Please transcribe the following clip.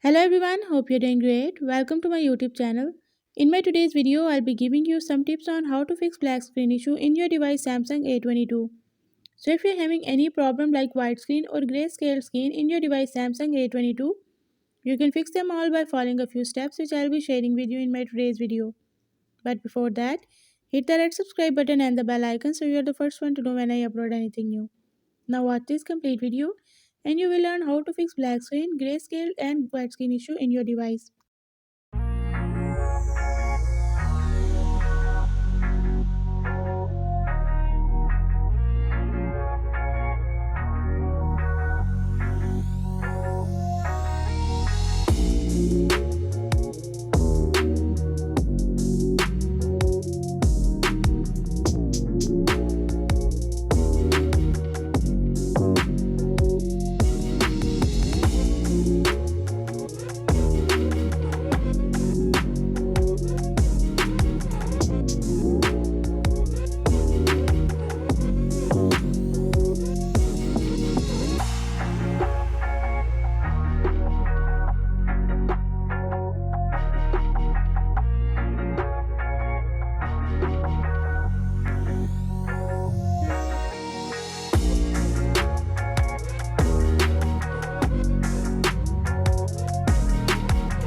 Hello everyone, hope you're doing great. Welcome to my YouTube channel. In my today's video, I'll be giving you some tips on how to fix black screen issue in your device Samsung A22. So if you're having any problem like white screen or grayscale screen in your device Samsung A22, you can fix them all by following a few steps which I'll be sharing with you in my today's video. But before that, hit the red subscribe button and the bell icon so you're the first one to know when I upload anything new. Now watch this complete video and you will learn how to fix black screen, grayscale and white screen issue in your device.